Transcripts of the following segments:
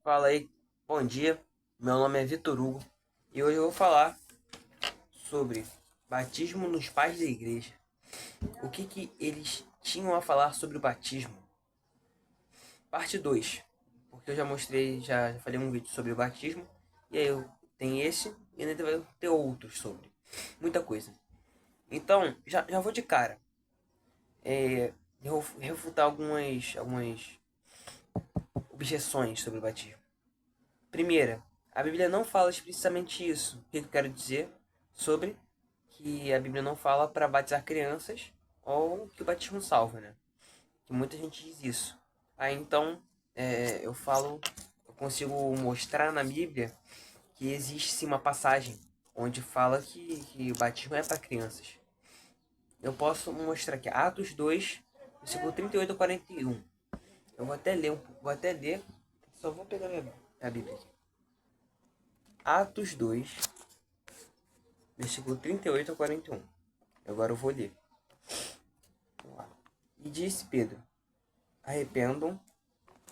Fala aí, bom dia. Meu nome é Vitor Hugo e hoje eu vou falar sobre batismo nos pais da igreja. O que eles tinham a falar sobre o batismo? Parte 2, porque eu já mostrei, já falei um vídeo sobre o batismo, e aí eu tenho esse e ainda vai ter outros sobre. Muita coisa. Então, já vou de cara. Eu vou refutar algumas objeções sobre o batismo. Primeira, a Bíblia não fala explicitamente isso. O que eu quero dizer sobre que a Bíblia não fala para batizar crianças ou que o batismo salva, né? Que muita gente diz isso. Aí então eu consigo mostrar na Bíblia que existe sim uma passagem onde fala que o batismo é para crianças. Eu posso mostrar aqui Atos 2, versículo 38 a 41. Eu vou até ler, só vou pegar a Bíblia aqui. Atos 2, versículo 38 a 41. Agora eu vou ler. E disse Pedro: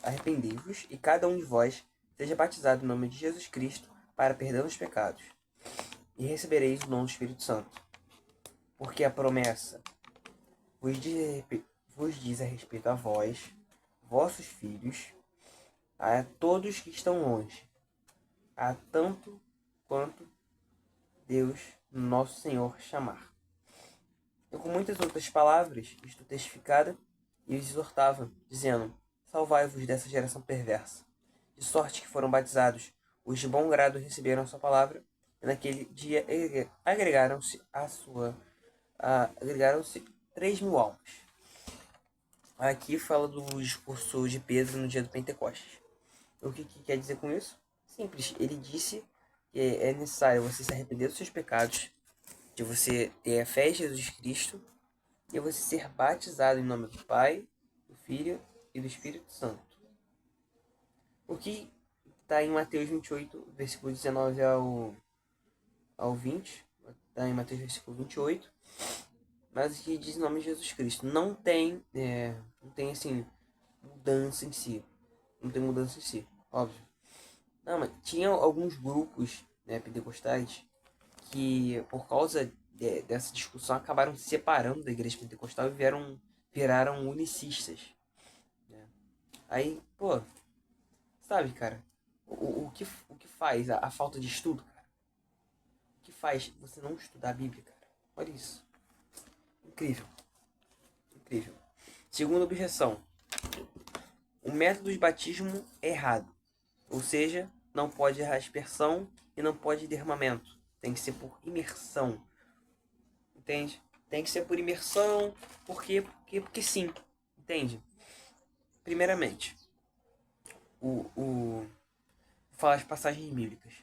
arrependei-vos, e cada um de vós seja batizado em nome de Jesus Cristo para perdão dos pecados, e recebereis o dom do Espírito Santo. Porque a promessa vos diz a respeito a vós, vossos filhos, a todos que estão longe, a tanto quanto Deus, nosso Senhor, chamar. E com muitas outras palavras, isto testificada, e os exortava, dizendo: salvai-vos dessa geração perversa. De sorte que foram batizados os de bom grado receberam a sua palavra, e naquele dia agregaram-se 3.000 almas. Aqui fala do discurso de Pedro no dia do Pentecostes. O que quer dizer com isso? Simples, ele disse que é necessário você se arrepender dos seus pecados, de você ter a fé em Jesus Cristo, e você ser batizado em nome do Pai, do Filho e do Espírito Santo. O que está em Mateus 28, versículo 19 ao 20. Está em Mateus versículo 28. Mas que diz em nome de Jesus Cristo. Não tem assim, mudança em si. Não tem mudança em si, óbvio. Não, mas tinha alguns grupos, né, pentecostais que, por causa dessa discussão, acabaram se separando da igreja pentecostal e viraram unicistas. Né? Aí, pô, sabe, cara, o que faz a falta de estudo, cara? O que faz você não estudar a Bíblia, cara? Olha isso. Incrível. Incrível. Segunda objeção. O método de batismo é errado. Ou seja, não pode aspersão e não pode derramamento. Tem que ser por imersão. Entende? Tem que ser por imersão. Por quê? Porque sim. Entende? Primeiramente, vou falar as passagens bíblicas.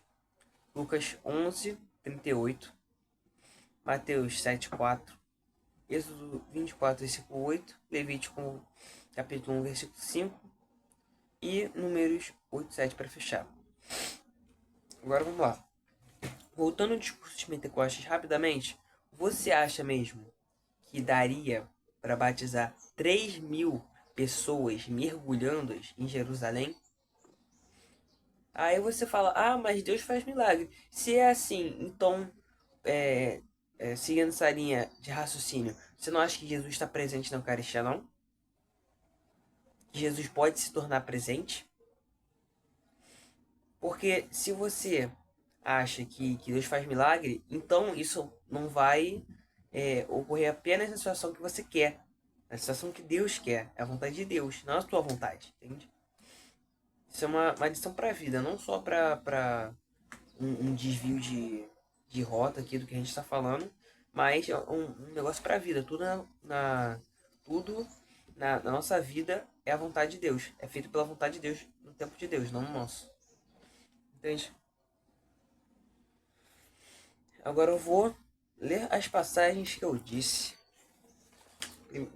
Lucas 11, 38. Mateus 7, 4. Êxodo 24, versículo 8. Levítico capítulo 1, versículo 5. E Números 8, 7 para fechar. Agora vamos lá. Voltando ao discurso de Pentecostes rapidamente, você acha mesmo que daria para batizar 3.000 pessoas mergulhando em Jerusalém? Aí você fala, ah, mas Deus faz milagre. Se é assim, então, seguindo essa linha de raciocínio, você não acha que Jesus está presente na Eucaristia, não? Que Jesus pode se tornar presente? Porque se você acha que Deus faz milagre, então isso não vai ocorrer apenas na situação que você quer. Na situação que Deus quer. É a vontade de Deus, não a sua vontade. Entende? Isso é uma lição para a vida, não só para um desvio de rota aqui do que a gente está falando, mas é um negócio para a vida. Tudo na nossa vida é a vontade de Deus. É feito pela vontade de Deus, no tempo de Deus, não no nosso. Entende? Agora eu vou ler as passagens que eu disse.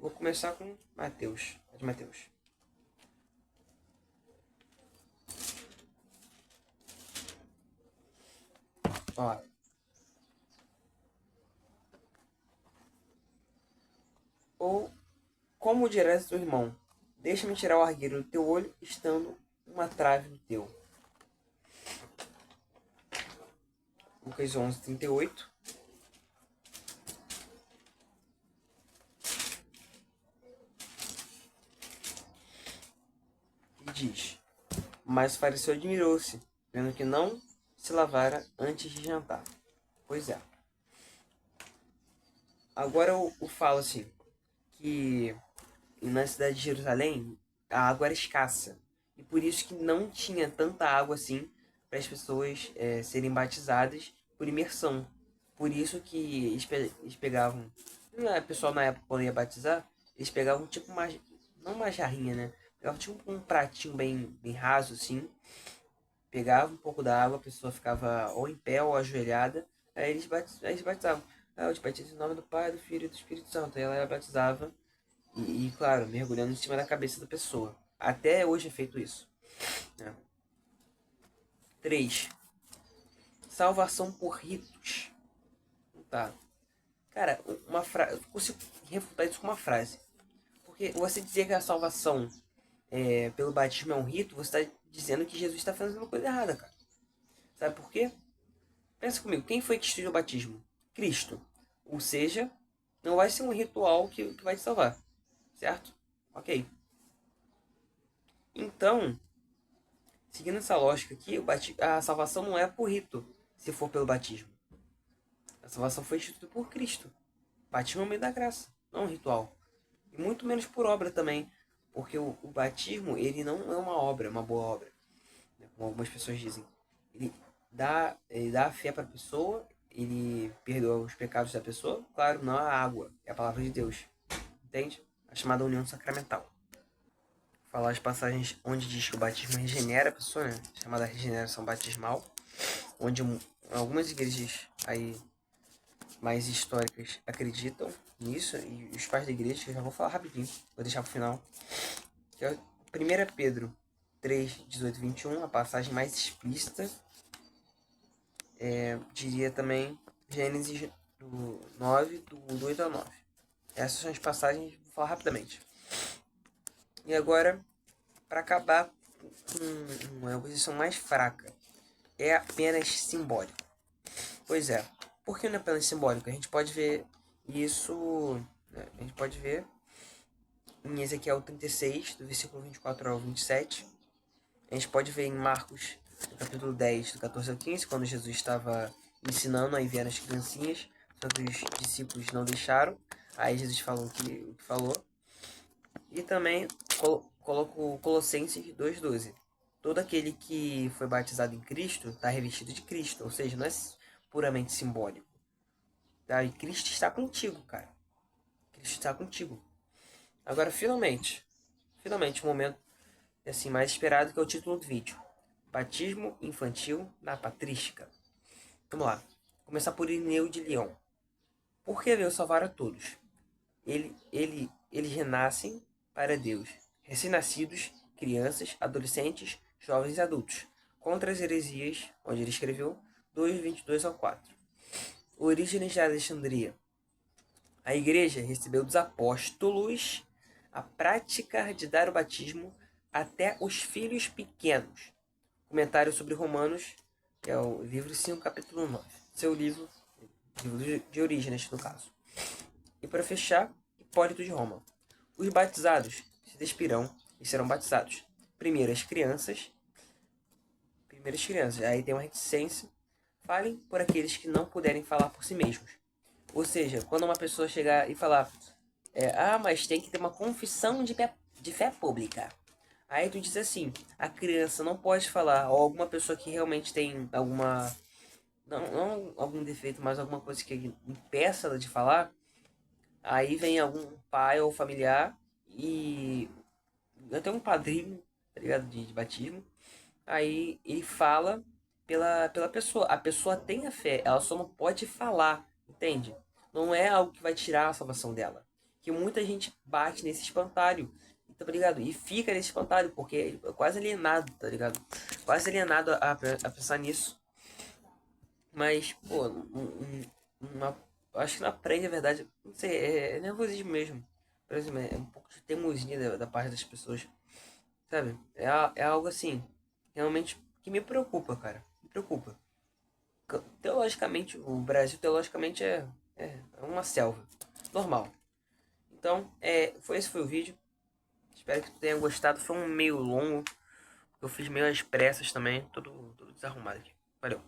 Vou começar com Mateus. De Mateus. Ó. Ou como dirás ao teu irmão: deixa-me tirar o argueiro do teu olho, estando uma trave no teu. Lucas 11:38. E diz: Mas o fariseu admirou-se, vendo que não se lavara antes de jantar. Pois é. Agora eu falo assim, que na cidade de Jerusalém a água era escassa. E por isso que não tinha tanta água assim para as pessoas serem batizadas por imersão. Por isso que eles pegavam. O pessoal na época quando ia batizar, eles pegavam tipo uma. Não uma jarrinha, né? Pegavam tipo um pratinho bem raso assim. Pegava um pouco da água, a pessoa ficava ou em pé ou ajoelhada. Aí eles batizavam. Ah, eu te batizo em nome do Pai, do Filho e do Espírito Santo. Aí ela batizava claro, mergulhando em cima da cabeça da pessoa. Até hoje é feito isso. Né? 3. Salvação por ritos. Tá. Cara, uma frase. Eu consigo refutar isso com uma frase. Porque você dizer que a salvação pelo batismo é um rito, você está dizendo que Jesus está fazendo uma coisa errada, cara. Sabe por quê? Pensa comigo, quem foi que instituiu o batismo? Cristo. Ou seja, não vai ser um ritual que vai te salvar. Certo? Ok. Então, seguindo essa lógica aqui, a salvação não é por rito, se for pelo batismo. A salvação foi instituída por Cristo. Batismo é o meio da graça, não um ritual. E muito menos por obra também, porque o batismo ele não é uma obra, é uma boa obra, né, como algumas pessoas dizem. Ele dá a fé para a pessoa, ele perdoa os pecados da pessoa, claro, não a água, é a palavra de Deus, entende? A chamada união sacramental. Falar as passagens onde diz que o batismo regenera a pessoa, né? Chamada regeneração batismal, onde algumas igrejas aí mais históricas acreditam nisso, e os pais da igreja, que eu já vou falar rapidinho, vou deixar pro final, que é 1 Pedro 3:18-21, a passagem mais explícita, diria também Gênesis 9, do 8 ao 9. Essas são as passagens, vou falar rapidamente. E agora, para acabar com uma posição mais fraca, é apenas simbólico. Pois é, por que não é apenas simbólico? A gente pode ver isso, né? A gente pode ver em Ezequiel 36, do versículo 24 ao 27. A gente pode ver em Marcos, no capítulo 10, do 14 ao 15, quando Jesus estava ensinando a enviar as criancinhas, só que os discípulos não deixaram. Aí Jesus falou o que falou. E também coloco Colossenses 2:12. Todo aquele que foi batizado em Cristo está revestido de Cristo, ou seja, não é puramente simbólico. Tá? E Cristo está contigo, cara. Cristo está contigo. Agora, finalmente, o momento assim, mais esperado, que é o título do vídeo. Batismo infantil na patrística. Vamos lá. Começar por Irineu de Lyon. Por que veio salvar a todos? Eles renascem para Deus. Recém-nascidos, crianças, adolescentes, jovens e adultos. Contra as heresias, onde ele escreveu 2:22 ao 4. Orígenes de Alexandria. A igreja recebeu dos apóstolos a prática de dar o batismo até os filhos pequenos. Comentário sobre Romanos, que é o livro 5, capítulo 9. Seu livro de Orígenes, no caso. E para fechar, Hipólito de Roma. Os batizados se despirão e serão batizados. Primeiras crianças. Aí tem uma reticência. Falem por aqueles que não puderem falar por si mesmos. Ou seja, quando uma pessoa chegar e falar, mas tem que ter uma confissão de fé pública. Aí tu diz assim, a criança não pode falar, ou alguma pessoa que realmente tem alguma, não algum defeito, mas alguma coisa que impeça ela de falar, aí vem algum pai ou familiar e até um padrinho, tá ligado, de batismo, aí ele fala pela pessoa. A pessoa tem a fé, ela só não pode falar, entende? Não é algo que vai tirar a salvação dela. Que muita gente bate nesse espantalho, tá ligado? E fica nesse espantalho, porque é quase alienado, tá ligado? Quase alienado a pensar nisso. Mas, pô, acho que não aprende a verdade. Não sei, é nervosismo mesmo. Por exemplo, é um pouco de teimosia da parte das pessoas. Sabe? É algo assim, realmente que me preocupa, cara. Me preocupa. teologicamente, o Brasil teologicamente é uma selva. Normal. Então, esse foi o vídeo. Espero que tu tenha gostado. Foi um meio longo. Eu fiz meio às pressas também. Tudo desarrumado aqui. Valeu.